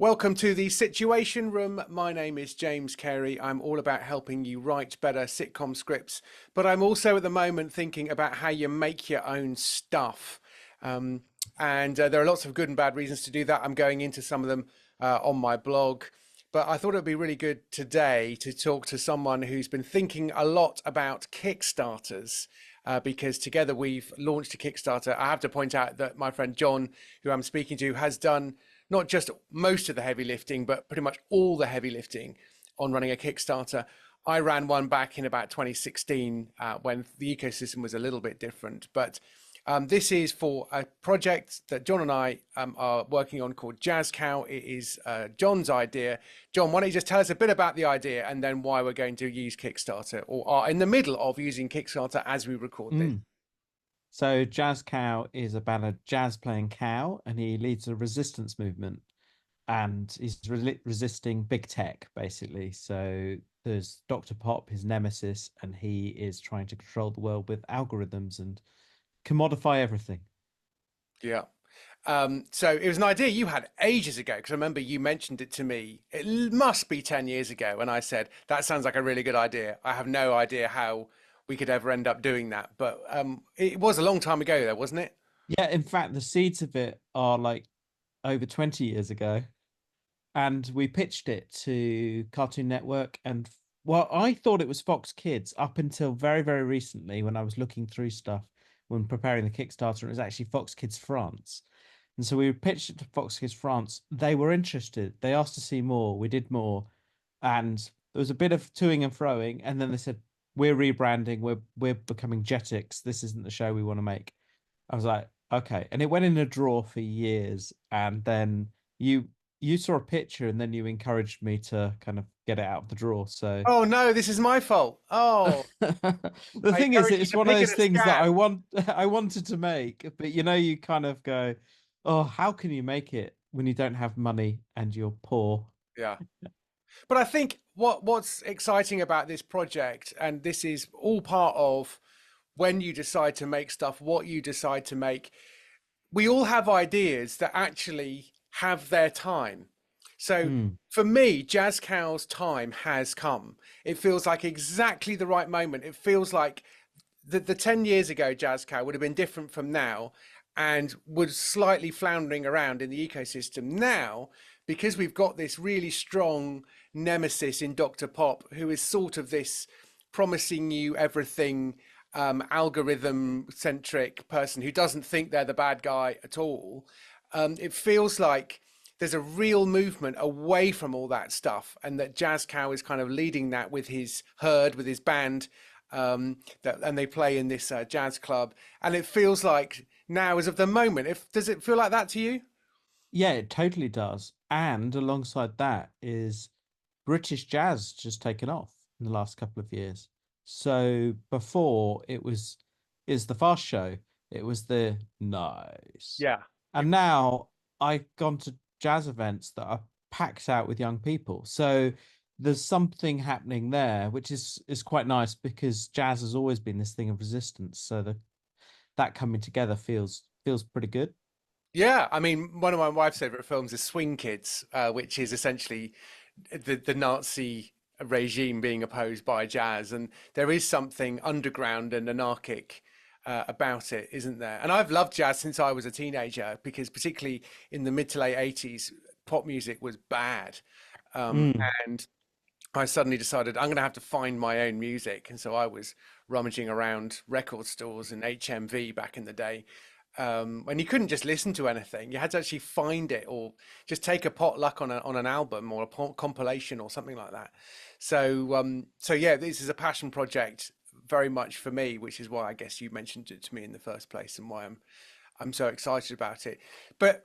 Welcome to the Situation Room. My name is James Carey. I'm all about helping you write better sitcom scripts, but I'm also at the moment thinking about how you make your own stuff. And there are lots of good and bad reasons to do that. I'm going into some of them on my blog. But I thought it would be really good today to talk to someone who's been thinking a lot about Kickstarters. Because together we've launched a Kickstarter. I have to point out that my friend John, who I'm speaking to, has done not just most of the heavy lifting, but pretty much all the heavy lifting on running a Kickstarter. I ran one back in about 2016 when the ecosystem was a little bit different. But this is for a project that John and I are working on called Jazz Cow. It is John's idea. John, why don't you just tell us a bit about the idea and then why we're going to use Kickstarter, or are in the middle of using Kickstarter as we record this. So Jazz Cow is about a jazz playing cow, and he leads a resistance movement, and he's resisting big tech, basically. So there's Dr. Pop, his nemesis, and he is trying to control the world with algorithms and commodify everything. Yeah. So it was an idea you had ages ago, because I remember you mentioned it to me. It must be 10 years ago. And I said, that sounds like a really good idea. I have no idea how we could ever end up doing that. But it was a long time ago, though, wasn't it? Yeah, in fact, the seeds of it are like over 20 years ago. And we pitched it to Cartoon Network. And well, I thought it was Fox Kids up until very, very recently when I was looking through stuff when preparing the Kickstarter. It was actually Fox Kids France. And so we pitched it to Fox Kids France. They were interested. They asked to see more. We did more. And there was a bit of toing and froing. And then they said, we're rebranding. We're becoming Jetix. This isn't the show we want to make. I was like, okay. And it went in a drawer for years. And then you saw a picture and then you encouraged me to kind of get it out of the drawer. So Oh, no, this is my fault. Oh, the I thing is, encouraged you it's to one of pick it those a things that scam. I wanted to make, but you kind of go, oh, how can you make it when you don't have money and you're poor? Yeah. But I think what's exciting about this project, and this is all part of when you decide to make stuff, what you decide to make, we all have ideas that actually have their time. So Mm, for me, Jazz Cow's time has come. It feels like exactly the right moment. It feels like the 10 years ago Jazz Cow would have been different from now and was slightly floundering around in the ecosystem. Now, because we've got this really strong nemesis in Dr. Pop, who is sort of this promising you everything algorithm centric person who doesn't think they're the bad guy at all, it feels like there's a real movement away from all that stuff, and that Jazz Cow is kind of leading that with his herd, with his band, and they play in this jazz club, and it feels like now is of the moment. If does it feel like that to you? yeah, it totally does. And alongside that is British jazz just taken off in the last couple of years. So before it was is the fast show, it was the nice. Yeah. And now I've gone to jazz events that are packed out with young people. So there's something happening there, which is quite nice because jazz has always been this thing of resistance. So that coming together feels pretty good. Yeah, I mean, one of my wife's favorite films is Swing Kids, which is essentially the Nazi regime being opposed by jazz, and there is something underground and anarchic about it, isn't there? And I've loved jazz since I was a teenager, because particularly in the mid to late 80s, pop music was bad. Mm. And I suddenly decided I'm going to have to find my own music. And so I was rummaging around record stores and HMV back in the day. And you couldn't just listen to anything. You had to actually find it, or just take a potluck on an album or a compilation or something like that. So yeah, this is a passion project very much for me, which is why I guess you mentioned it to me in the first place, and why I'm so excited about it. But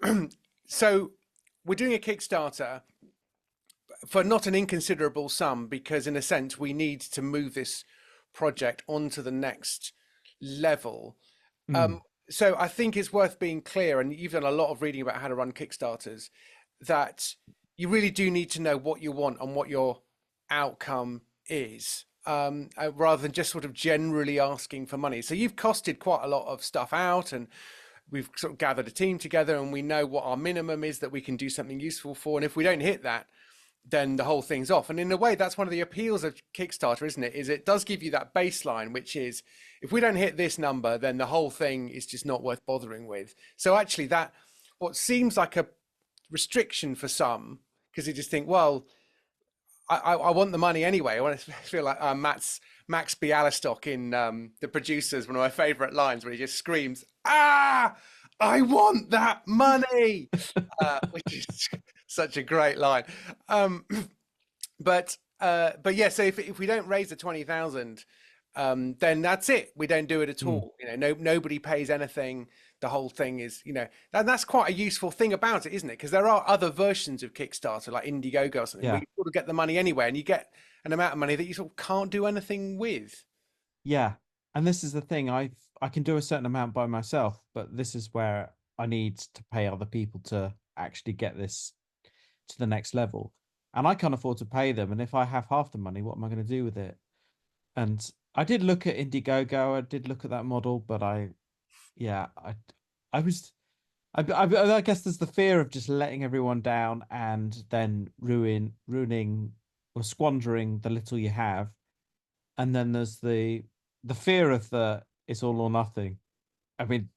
so we're doing a Kickstarter for not an inconsiderable sum, because in a sense we need to move this project on to the next level. Mm. Um, so I think it's worth being clear, and you've done a lot of reading about how to run Kickstarters, that you really do need to know what you want and what your outcome is, rather than just sort of generally asking for money. So you've costed quite a lot of stuff out, and we've sort of gathered a team together and we know what our minimum is that we can do something useful for. And if we don't hit that, then the whole thing's off. And in a way, that's one of the appeals of Kickstarter, isn't it? Is it does give you that baseline, which is if we don't hit this number, then the whole thing is just not worth bothering with. So actually, that what seems like a restriction for some, because they just think, well, I want the money anyway. I want to feel like Max Bialystock in The Producers, one of my favorite lines, where he just screams, "Ah, I want that money," which is such a great line. Um, but yeah, so if we don't raise the 20,000, then that's it. We don't do it at Mm. all. Nobody pays anything. The whole thing is, and that's quite a useful thing about it, isn't it? Because there are other versions of Kickstarter, like Indiegogo or something, where Yeah. you sort of get the money anyway, and you get an amount of money that you sort of can't do anything with. Yeah. And this is the thing, I can do a certain amount by myself, but this is where I need to pay other people to actually get this to the next level. And I can't afford to pay them. And if I have half the money, what am I going to do with it? And I did look at Indiegogo, I did look at that model, but yeah, I was, I guess there's the fear of just letting everyone down and then ruining or squandering the little you have. And then there's the fear of the it's all or nothing. I mean,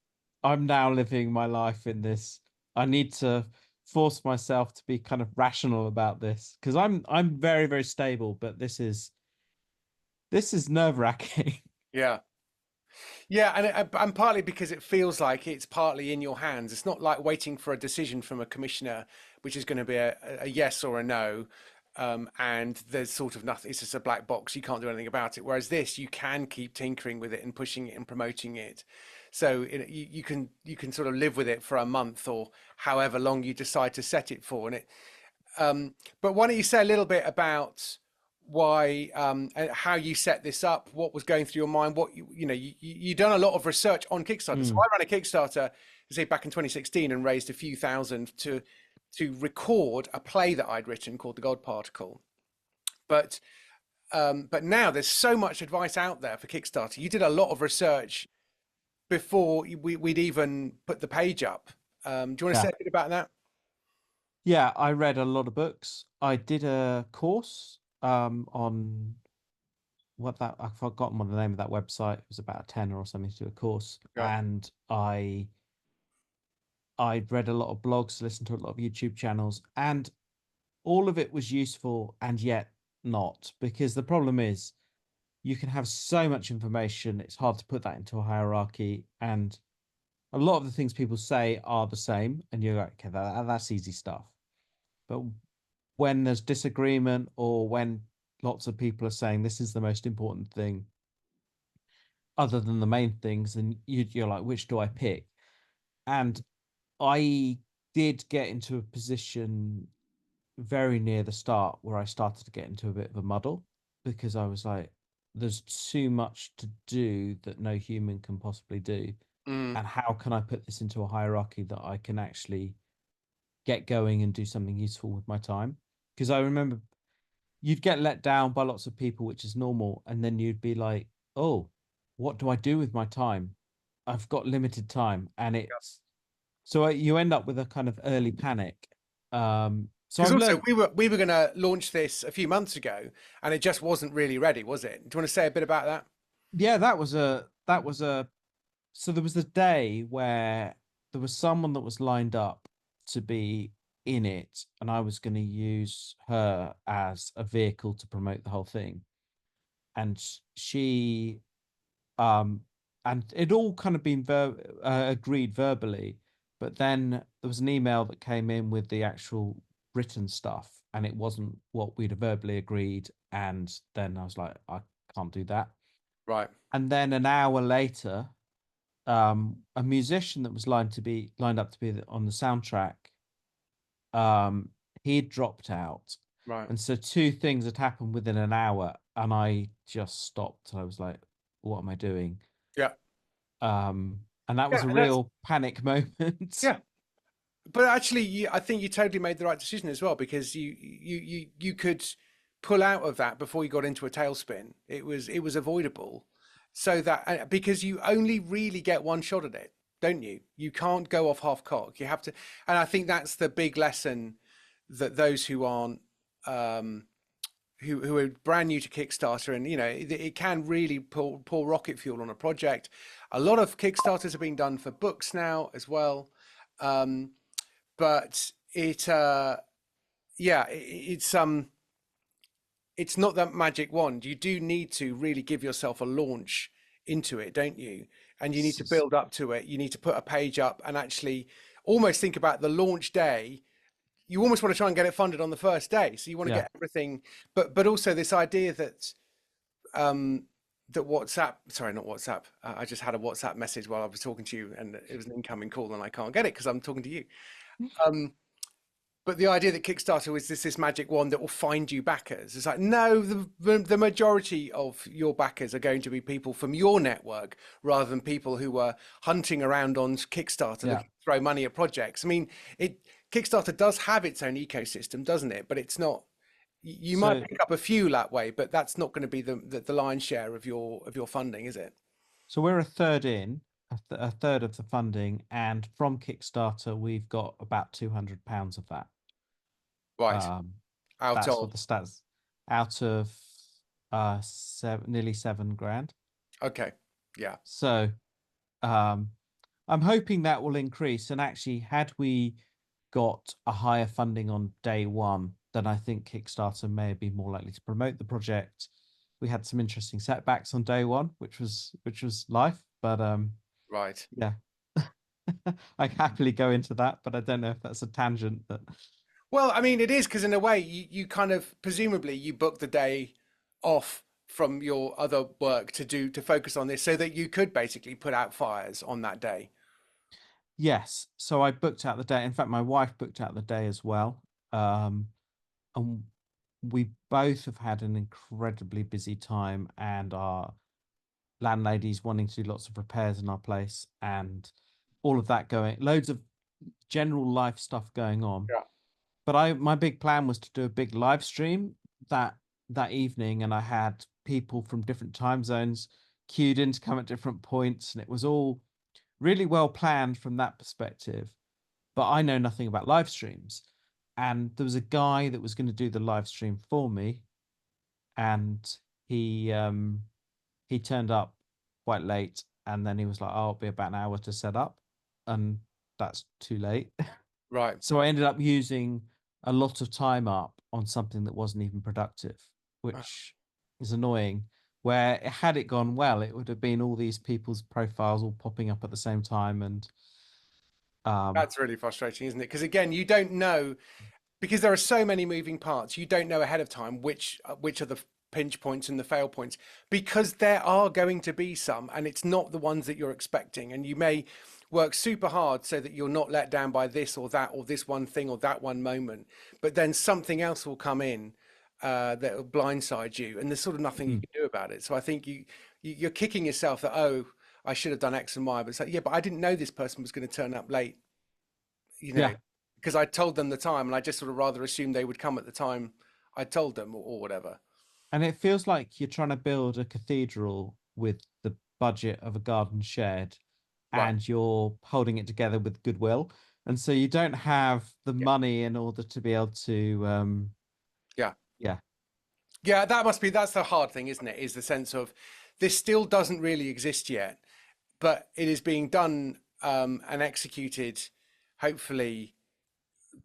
I'm now living my life in this. I need to force myself to be kind of rational about this because I'm very, very stable, but this is nerve-wracking. Yeah. Yeah, and partly because it feels like it's partly in your hands. It's not like waiting for a decision from a commissioner, which is going to be a yes or a no, and there's sort of nothing. It's just a black box. You can't do anything about it. Whereas this, you can keep tinkering with it and pushing it and promoting it. So you can sort of live with it for a month or however long you decide to set it for. But why don't you say a little bit about why how you set this up, what was going through your mind, what you done a lot of research on Kickstarter. So Mm, I ran a Kickstarter, say back in 2016, and raised a few thousand to record a play that I'd written called The God Particle. But now there's so much advice out there for Kickstarter. You did a lot of research before we'd even put the page up. Do you want to say yeah. a bit about that? Yeah, I read a lot of books. I did a course on what that I've forgotten what the name of that website. It was about a tenner or something to do a course. Yeah. And I read a lot of blogs, listened to a lot of YouTube channels, and all of it was useful and yet not, because the problem is you can have so much information, it's hard to put that into a hierarchy. And a lot of the things people say are the same, and you're like, okay, that's easy stuff. But when there's disagreement or when lots of people are saying this is the most important thing other than the main things, then you're like, which do I pick? And I did get into a position very near the start where I started to get into a bit of a muddle because I was like, there's too much to do that no human can possibly do. Mm, And how can I put this into a hierarchy that I can actually get going and do something useful with my time? Because I remember you'd get let down by lots of people, which is normal. And then you'd be like, oh, what do I do with my time? I've got limited time. And it's so you end up with a kind of early panic. So because I've also learned, we were going to launch this a few months ago, and it just wasn't really ready, was it? Do you want to say a bit about that? yeah, that was a, so there was a day where there was someone that was lined up to be in it, and I was going to use her as a vehicle to promote the whole thing. And she um and it all kind of been agreed verbally, but then there was an email that came in with the actual written stuff and it wasn't what we'd verbally agreed, and then I was like, I can't do that. Right. And then an hour later, a musician that was lined up to be on the soundtrack, um he dropped out. Right. And so two things had happened within an hour, and I just stopped. I was like, what am I doing? Yeah. And that was Yeah. a And that's real panic moment. yeah. But actually, I think you totally made the right decision as well because you could pull out of that before you got into a tailspin. It was avoidable, so that because you only really get one shot at it. don't you? You can't go off half cock. You have to, and I think that's the big lesson that those who aren't who are brand new to Kickstarter, and it can really pour rocket fuel on a project. A lot of Kickstarters are being done for books now as well, but it's not that magic wand. You do need to really give yourself a launch into it, don't you? And you need to build up to it. You need to put a page up and actually almost think about the launch day. You almost want to try and get it funded on the first day. So you want to Yeah. get everything, but also this idea that that WhatsApp, sorry, not WhatsApp. I just had a WhatsApp message while I was talking to you, and it was an incoming call, and I can't get it because I'm talking to you. Um, but the idea that Kickstarter is this magic wand that will find you backers. It's like, no, the majority of your backers are going to be people from your network rather than people who are hunting around on Kickstarter Yeah. looking to throw money at projects. I mean, Kickstarter does have its own ecosystem, doesn't it? But it's not. You might So pick up a few that way, but that's not going to be the lion's share of your funding, is it? so we're a third in, a third of the funding, and from Kickstarter we've got about £200 of that. Right. Um, Out that's of. what the stats out of nearly 7 grand. Okay. Yeah. So I'm hoping that will increase. And actually, had we got a higher funding on day one, then I think Kickstarter may be more likely to promote the project. We had some interesting setbacks on day one, which was life. But Right. yeah, I happily go into that, but I don't know if that's a tangent. But Well, I mean, it is because in a way, you kind of presumably you booked the day off from your other work to focus on this, so that you could basically put out fires on that day. yes, so I booked out the day. In fact, my wife booked out the day as well. And we both have had an incredibly busy time, and our landlady's wanting to do lots of repairs in our place, and all of that going, loads of general life stuff going on. Yeah. But my big plan was to do a big live stream that evening, and I had people from different time zones queued in to come at different points, and it was all really well planned from that perspective. But I know nothing about live streams, and there was a guy that was going to do the live stream for me, and he turned up quite late, and then he was like, "Oh, it'll be about an hour to set up," and that's too late. Right. So I ended up using a lot of time up on something that wasn't even productive, which is annoying. Where had it gone well, it would have been all these people's profiles all popping up at the same time, and That's really frustrating, isn't it? Because again, you don't know, because there are so many moving parts. You don't know ahead of time which are the pinch points and the fail points, because there are going to be some, and it's not the ones that you're expecting. And you may work super hard so that you're not let down by this or that, or this one thing or that one moment, but then something else will come in that will blindside you, and there's sort of nothing you can do about it. So I think you're kicking yourself that, oh, I should have done X and Y, but it's like, yeah, but I didn't know this person was going to turn up late, yeah. because I told them the time, and I just sort of rather assumed they would come at the time I told them, or whatever. And it feels like you're trying to build a cathedral with the budget of a garden shed, Right. and you're holding it together with goodwill. And so you don't have the Yeah. money in order to be able to, Yeah. yeah. Yeah. That's the hard thing, isn't it? Is the sense of this still doesn't really exist yet, but it is being done and executed, hopefully,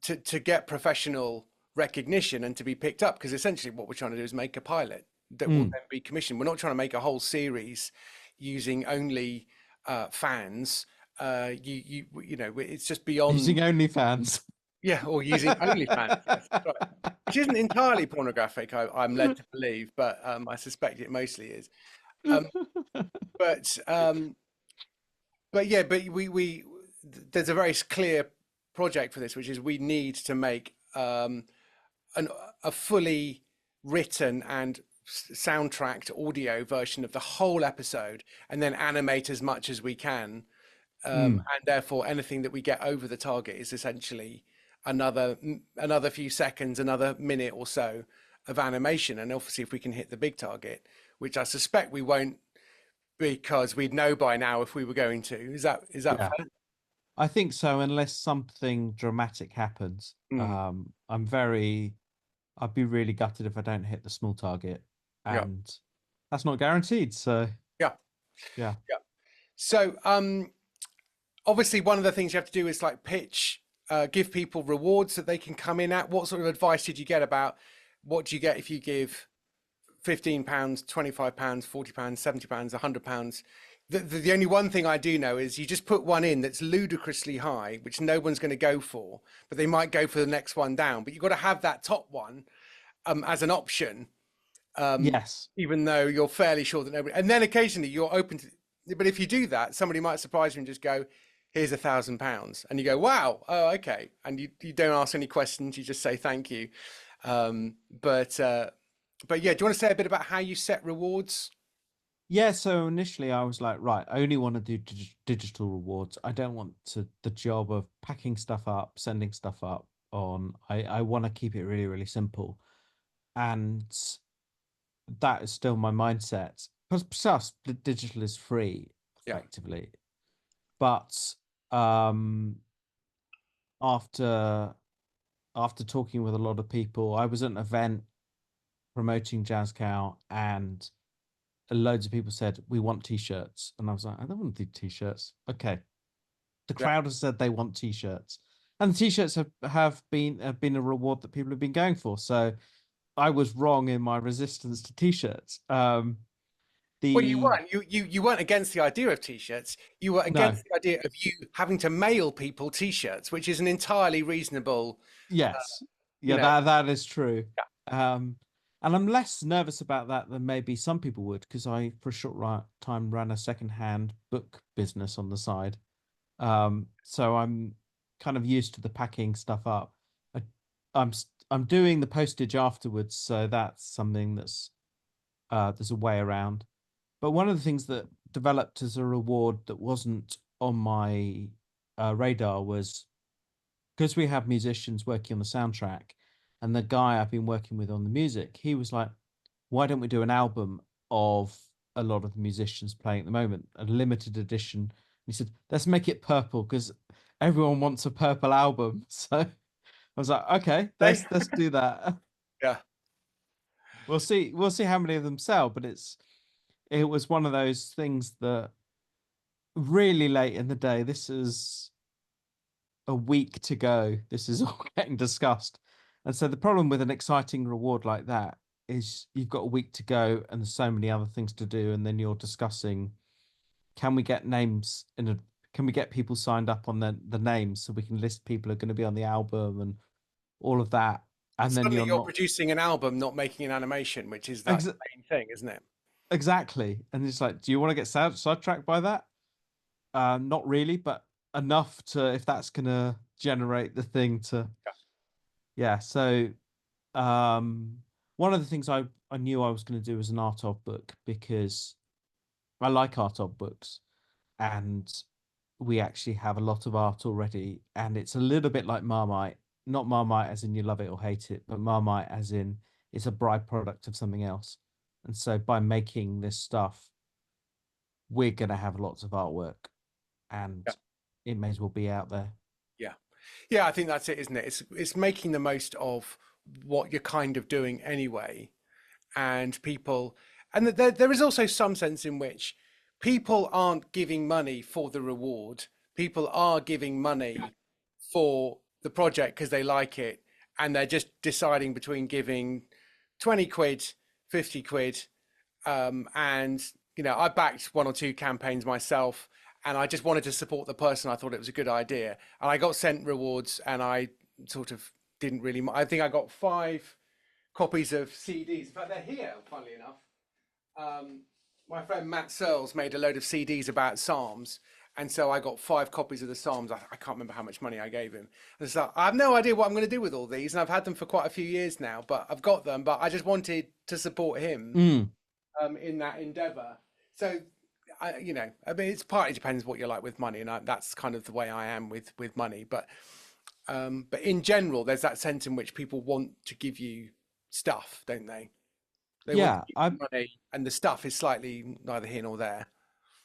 to get professional recognition and to be picked up. Because essentially what we're trying to do is make a pilot that will then be commissioned. We're not trying to make a whole series using only fans. It's just beyond. Using OnlyFans. Yeah, or using OnlyFans. Yes, that's right. Which isn't entirely pornographic, I'm led to believe, but I suspect it mostly is. Um, but yeah, but there's a very clear project for this, which is we need to make a fully written and soundtracked audio version of the whole episode, and then animate as much as we can. And therefore, anything that we get over the target is essentially another few seconds, another minute or so of animation. And obviously, if we can hit the big target, which I suspect we won't because we'd know by now if we were going to. Is that Yeah, fair? I think so, unless something dramatic happens. Mm, I'd be really gutted if I don't hit the small target, yeah, and that's not guaranteed. So yeah, yeah. yeah. So, obviously, one of the things you have to do is like pitch, give people rewards that they can come in at. What sort of advice did you get about what do you get if you give £15, £25, £40, £70, £100? The only one thing I do know is you just put one in that's ludicrously high, which no one's going to go for, but they might go for the next one down. But you've got to have that top one as an option, Yes. even though you're fairly sure that nobody. And then occasionally you're open to. But if you do that, somebody might surprise you and just go, "Here's £1,000," and you go, "Wow, oh, okay," and you don't ask any questions. You just say thank you. Um, but uh, but yeah, do you want to say a bit about how you set rewards? Yeah, so initially I was like, right, I only want to do digital rewards. I don't want the job of packing stuff up, sending stuff up on. I want to keep it really, really simple. And that is still my mindset. Plus, the digital is free, Yeah, effectively. But um, after after talking with a lot of people, I was at an event promoting Jazz Cow, and loads of people said we want t-shirts, and I was like, I don't want to do t-shirts. Okay, the yeah. crowd has said they want t-shirts, and the t-shirts have been a reward that people have been going for. So I was wrong in my resistance to t-shirts. Well, you The weren't. You weren't against the idea of t-shirts. You were No, against the idea of you having to mail people t-shirts, which is an entirely reasonable, yes, you yeah, know. that is true. Yeah. Um, and I'm less nervous about that than maybe some people would, because I, for a short time, ran a second-hand book business on the side. So I'm kind of used to the packing stuff up. I, I'm doing the postage afterwards, so that's something there's a way around. But one of the things that developed as a reward that wasn't on my radar was, because we have musicians working on the soundtrack, and the guy I've been working with on the music, he was like, "Why don't we do an album of a lot of the musicians playing at the moment, a limited edition?" He said, "Let's make it purple because everyone wants a purple album." So I was like, "Okay, Hey? let's do that." Yeah. We'll see how many of them sell, but it was one of those things that really late in the day. This is a week to go. This is all getting discussed. And so the problem with an exciting reward like that is you've got a week to go and there's so many other things to do. And then you're discussing, can we get names can we get people signed up on the names so we can list people who are going to be on the album and all of that. And then Suddenly you're you're not producing an album, not making an animation, which is that ex main thing, isn't it? exactly. And it's like, do you want to get sidetracked by that? Not really, but enough to, if that's gonna generate the thing to, yeah. So um one of the things I knew I was going to do was an art of book, because I like art of books, and we actually have a lot of art already, and it's a little bit like Marmite, not Marmite as in you love it or hate it, but Marmite as in it's a byproduct of something else. And so by making this stuff, we're going to have lots of artwork, Yeah. and it may as well be out there. Yeah. Yeah, I think that's it, isn't it? It's making the most of what you're kind of doing anyway. And people, and there is also some sense in which people aren't giving money for the reward. People are giving money for the project because they like it, and they're just deciding between giving 20 quid, 50 quid, and I backed one or two campaigns myself, and I just wanted to support the person. I thought it was a good idea, and I got sent rewards, and I sort of didn't really. I think I got 5 copies of CDs. In fact, they're here, funnily enough. Um, my friend Matt Searles made a load of CDs about Psalms. And so I got 5 copies of the Psalms. I can't remember how much money I gave him. And so I have no idea what I'm going to do with all these. And I've had them for quite a few years now, but I've got them. But I just wanted to support him Mm, in that endeavor. So, I mean, it's partly depends what you're like with money. And that's kind of the way I am with money. But in general, there's that sense in which people want to give you stuff, don't they? They want to yeah, give you money, and the stuff is slightly neither here nor there.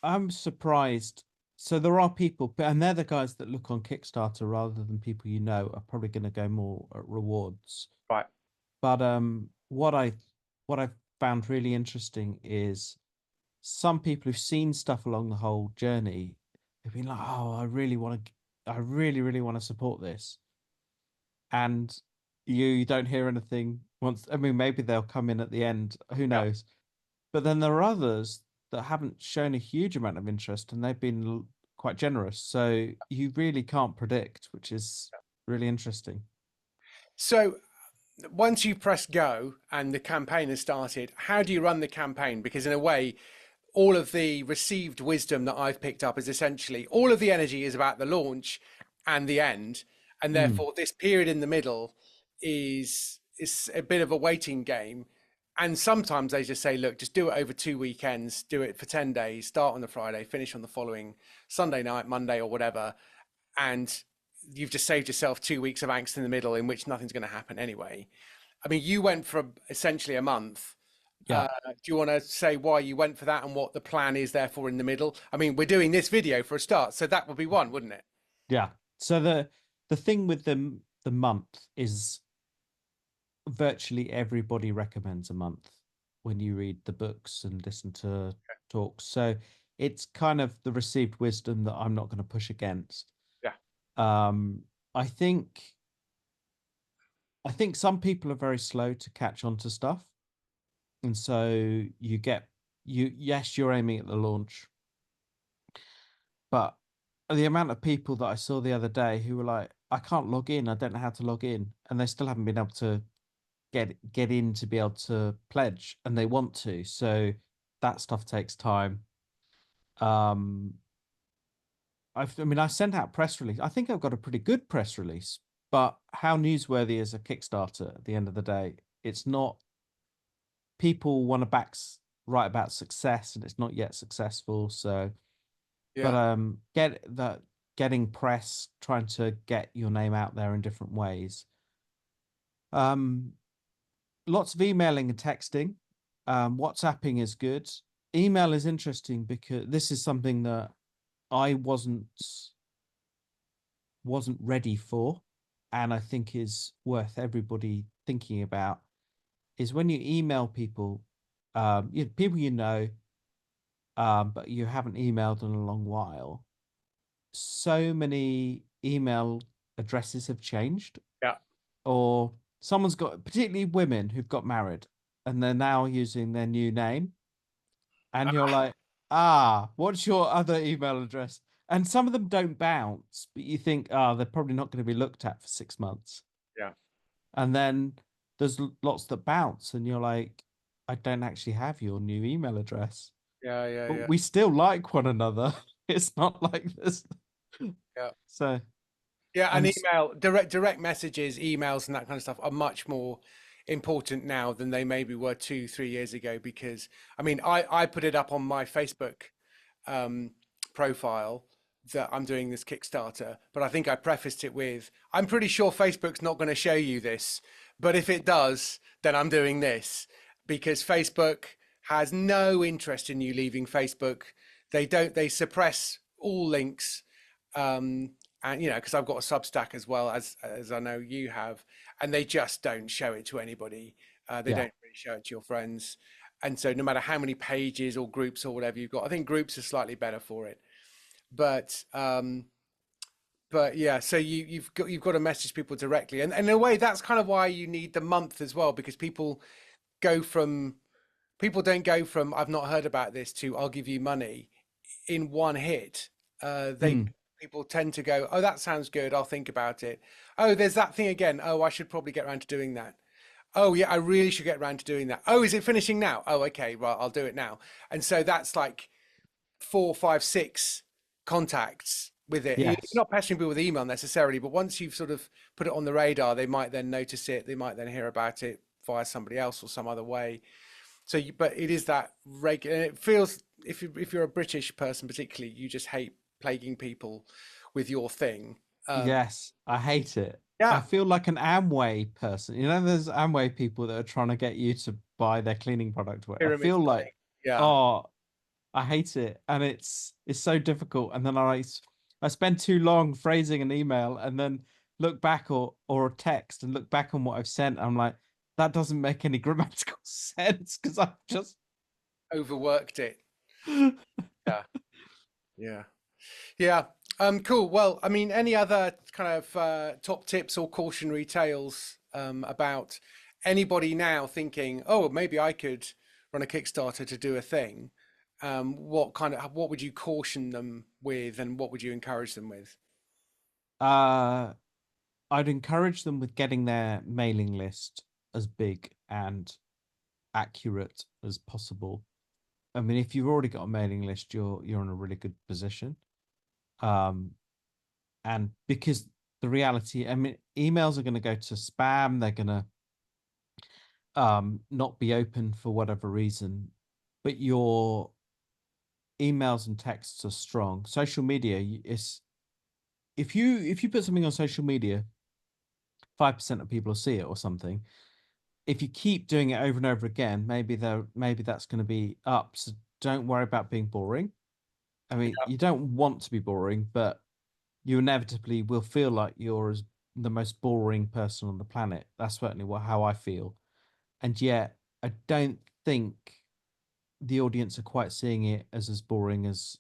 I'm surprised. So there are people, and they're the guys that look on Kickstarter rather than people you know are probably going to go more at rewards. Right. But what I've found really interesting is some people who've seen stuff along the whole journey have been like, oh, I really want to support this. And you don't hear anything once. I mean, maybe they'll come in at the end, who Yeah. knows? But then there are others that haven't shown a huge amount of interest and they've been quite generous. So you really can't predict, which is really interesting. So once you press go and the campaign has started, how do you run the campaign? Because in a way, all of the received wisdom that I've picked up is essentially all of the energy is about the launch and the end, and Mm, therefore this period in the middle is a bit of a waiting game. And sometimes they just say, look, just do it over 2 weekends, do it for 10 days, start on the Friday, finish on the following Sunday night, Monday, or whatever. And you've just saved yourself 2 weeks of angst in the middle in which nothing's going to happen anyway. I mean, you went for essentially a month. yeah, Do you want to say why you went for that and what the plan is therefore in the middle? I mean, we're doing this video for a start, so that would be one, wouldn't it? yeah. So the thing with the month is virtually everybody recommends a month when you read the books and listen to talks. So it's kind of the received wisdom that I'm not going to push against. Yeah, Um, I think I think some people are very slow to catch on to stuff. And so yes, you're aiming at the launch, but the amount of people that I saw the other day who were like, I can't log in, I don't know how to log in, and they still haven't been able to get in to be able to pledge, and they want to. So that stuff takes time. Um, I mean, I sent out press release. I think I've got a pretty good press release, but how newsworthy is a Kickstarter at the end of the day? It's not. People want to write about success, and it's not yet successful. So, but yeah, getting press, trying to get your name out there in different ways. Um, Lots of emailing and texting. WhatsApping is good. Email is interesting because this is something that I wasn't ready for, and I think is worth everybody thinking about. Is when you email people, people you know, but you haven't emailed in a long while. So many email addresses have changed, yeah. or someone's got, particularly women who've got married, and they're now using their new name, and you're like, what's your other email address? And some of them don't bounce, but you think, they're probably not going to be looked at for 6 months. Yeah, And then there's lots that bounce, and you're like, I don't actually have your new email address, yeah, yeah, but yeah, we still like one another. It's not like this. yeah. So, Yeah, and and email, direct messages, emails, and that kind of stuff are much more important now than they maybe were 2, 3 years ago. Because I mean, I put it up on my Facebook um, profile that I'm doing this Kickstarter, but I think I prefaced it with, I'm pretty sure Facebook's not going to show you this, but if it does, then I'm doing this because Facebook has no interest in you leaving Facebook. They suppress all links. And because I've got a Substack as well as I know you have, and they just don't show it to anybody. They yeah, don't really show it to your friends, and so no matter how many pages or groups or whatever you've got, I think groups are slightly better for it. But yeah, so you've got to message people directly, and in a way that's kind of why you need the month as well, because go from people don't go from I've not heard about this to I'll give you money in one hit. They mm, People tend to go, oh, that sounds good. I'll think about it. Oh, there's that thing again. Oh, I should probably get around to doing that. Oh, yeah, I really should get around to doing that. Oh, is it finishing now? Oh, okay, right, I'll do it now. And so that's like 4, 5, 6 contacts with it. You're yes, not pestering people with email necessarily, but once you've sort of put it on the radar, they might then notice it. They might then hear about it via somebody else or some other way. So, but it is that regular. And it feels if you're a British person, particularly, you just hate plaguing people with your thing. yes, I hate it. I Yeah, feel like an Amway person. You know, there's Amway people that are trying to get you to buy their cleaning product. I pyramid feel scheme. like, Yeah, oh, I hate it, and it's so difficult. And then I spend too long phrasing an email, and then look back or a text and look back on what I've sent. I'm like, that doesn't make any grammatical sense because I've just Overworked it. Yeah. Yeah. Yeah. Cool. Well, I mean, any other kind of top tips or cautionary tales about anybody now thinking, oh, maybe I could run a Kickstarter to do a thing? What would you caution them with, and what would you encourage them with? uh I'd encourage them with getting their mailing list as big and accurate as possible. I mean, if you've already got a mailing list, you're in a really good position. Um, and because the reality, I mean, emails are going to go to spam, they're going to not be open for whatever reason, but your emails and texts are strong. Social media is if you put something on social media, 5% of people will see it or something. If you keep doing it over and over again, maybe that's going to be up. So don't worry about being boring. I mean, you don't want to be boring, but you inevitably will feel like the most boring person on the planet. That's certainly how I feel. And yet, I don't think the audience are quite seeing it as boring as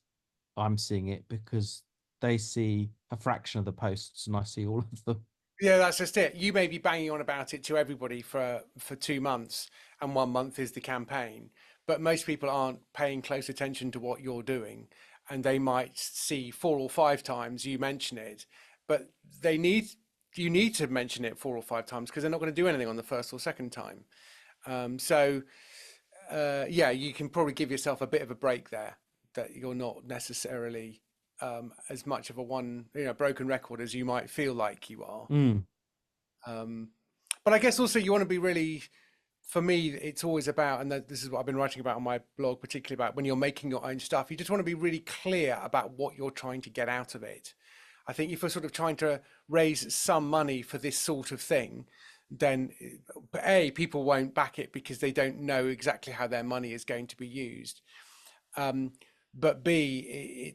I'm seeing it because they see a fraction of the posts and I see all of them. Yeah, that's just it. You may be banging on about it to everybody for 2 months, and 1 month is the campaign. But most people aren't paying close attention to what you're doing, and they might see 4 or 5 times you mention it, but they need you need to mention it 4 or 5 times because they're not going to do anything on the first or second time. Yeah, you can probably give yourself a bit of a break there, that you're not necessarily as much of a broken record as you might feel like you are. Mm, Um, but I guess also you want to be really, for me, it's always about, and this is what I've been writing about on my blog, particularly about when you're making your own stuff, you just want to be really clear about what you're trying to get out of it. I think if you're sort of trying to raise some money for this sort of thing, then A, people won't back it because they don't know exactly how their money is going to be used. Um, but B,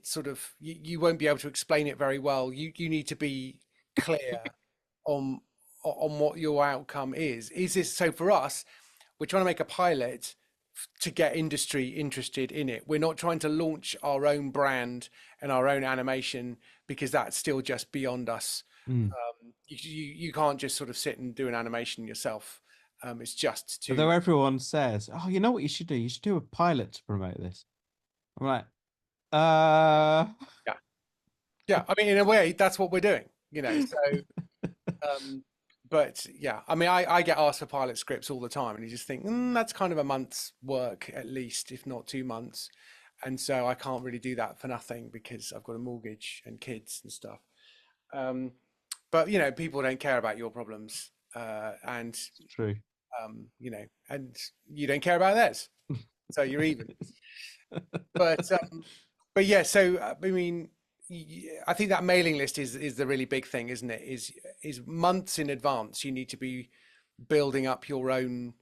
it's sort of, you won't be able to explain it very well. You need to be clear on what your outcome is. Is this so for us? We're trying to make a pilot to get industry interested in it. We're not trying to launch our own brand and our own animation because that's still just beyond us. mm. You can't just sort of sit and do an animation yourself. It's just to Although everyone says, "Oh, you know what you should do? You should do a pilot to promote this." I'm like, uh, yeah, yeah. I mean, in a way, that's what we're doing. So Um, but yeah, I mean, I get asked for pilot scripts all the time, and you just think that's kind of a month's work at least, if not 2 months. And so I can't really do that for nothing because I've got a mortgage and kids and stuff. Um, but people don't care about your problems, and it's true. and you don't care about theirs, so you're even. But yeah, so I mean, I think that mailing list is the really big thing, isn't it? Is months in advance you need to be building up your own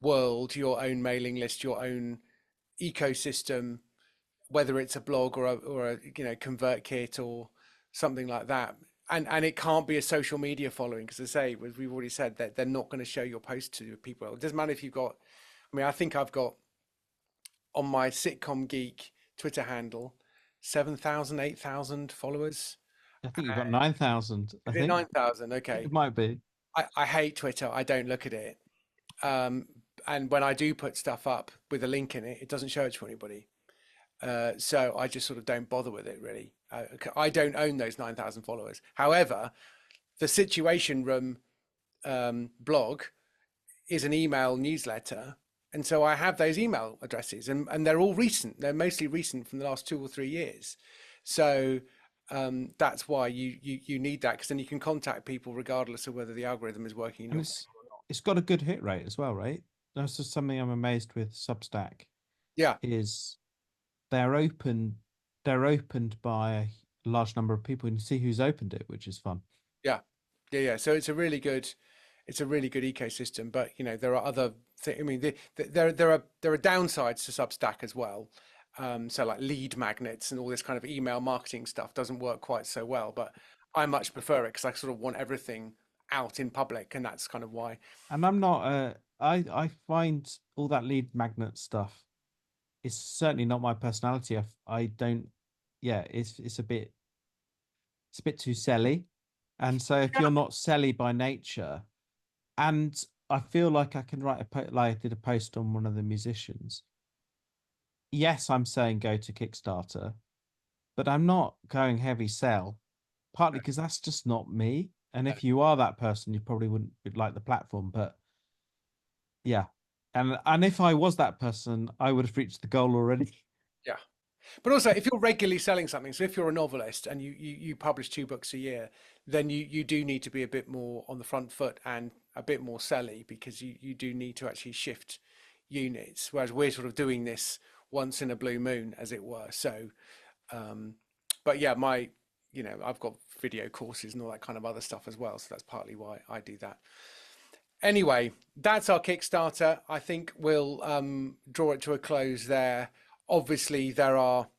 world, your own mailing list, your own ecosystem, whether it's a blog or a convert kit or something like that. And it can't be a social media following because, as I say, as we've already said, that they're not going to show your post to people. It doesn't matter if you've got. I mean, I think I've got on my Sitcom Geek Twitter handle 7,000, 8,000 followers. I think you've got 9,000. I Is it think 9,000? Okay. it might be. I hate Twitter. I don't look at it. Um, and when I do put stuff up with a link in it, it doesn't show it to anybody. So I just sort of don't bother with it really. I don't own those 9,000 followers. However, the Situation Room blog is an email newsletter. And so I have those email addresses, and they're all recent. They're mostly recent from the last 2 or 3 years. So that's why you need that, because then you can contact people regardless of whether the algorithm is working in And your favor or not. it's got a good hit rate as well, right? That's just something I'm amazed with Substack Yeah, is they're open they're opened by a large number of people and you see who's opened it, which is fun. yeah, yeah. So it's a really good ecosystem. But there are other things. I mean, there are downsides to Substack as well. So like lead magnets and all this kind of email marketing stuff doesn't work quite so well, but I much prefer it because I sort of want everything out in public, and that's kind of why. And I'm not I find all that lead magnet stuff is certainly not my personality. I don't yeah, it's a bit too selly. And so if you're not selly by nature, and I feel like I can write like I did a post on one of the musicians. Yes, I'm saying go to Kickstarter, but I'm not going heavy sell, partly because that's just not me. And if you are that person, you probably wouldn't like the platform. But yeah, and if I was that person, I would have reached the goal already. Yeah. But also, if you're regularly selling something, so if you're a novelist and you publish 2 books a year, then you do need to be a bit more on the front foot and a bit more selly, because you do need to actually shift units. Whereas we're sort of doing this once in a blue moon, as it were. So, but yeah, I've got video courses and all that kind of other stuff as well. So that's partly why I do that. Anyway, that's our Kickstarter. I think we'll draw it to a close there. Obviously, there'll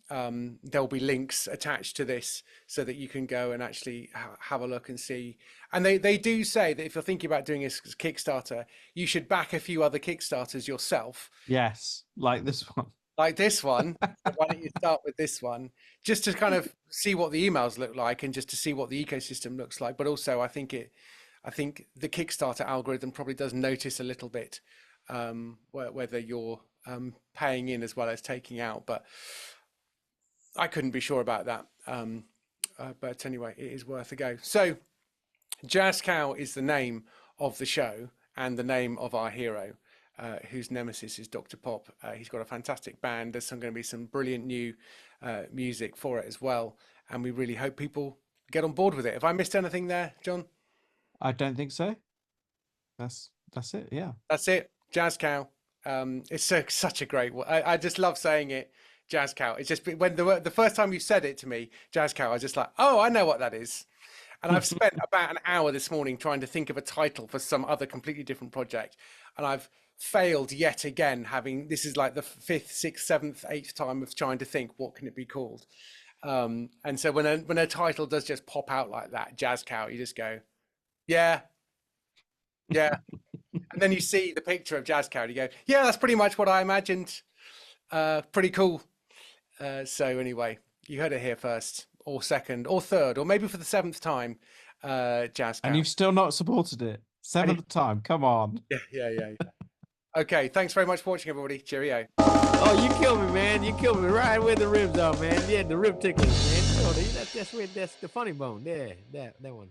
be links attached to this so that you can go and actually have a look and see. And they do say that if you're thinking about doing a Kickstarter, you should back a few other Kickstarters yourself. Yes, like this one. Like this one. So why don't you start with this one, just to kind of see what the emails look like and just to see what the ecosystem looks like. But also, I think the Kickstarter algorithm probably does notice a little bit whether you're paying in as well as taking out, but I couldn't be sure about that. But anyway, it is worth a go. So Jazz Cow is the name of the show and the name of our hero, whose nemesis is Dr. Pop. He's got a fantastic band. There's going to be some brilliant new music for it as well, and we really hope people get on board with it. Have I missed anything there, John? I don't think so. That's it. Yeah. That's it. Jazz Cow. It's such a great one. I just love saying it. Jazz Cow. It's just when the first time you said it to me, Jazz Cow, I was just like, oh, I know what that is. And I've spent about an hour this morning trying to think of a title for some other completely different project, and I've failed yet again. This is like the 5th, 6th, 7th, 8th time of trying to think what can it be called. And so when a title does just pop out like that, Jazz Cow, you just go, yeah. And then you see the picture of Jazz Cow and you go, yeah, that's pretty much what I imagined. Pretty cool. So anyway, you heard it here first, or second, or third, or maybe for the 7th time, Jazz Cow. And you've still not supported it. 7th time. Come on. Yeah. Okay, thanks very much for watching, everybody. Cheerio. Oh, you killed me, man. You killed me right where the ribs are, man. Yeah, the rib ticklers, man. Oh, that's the funny bone. Yeah, that one.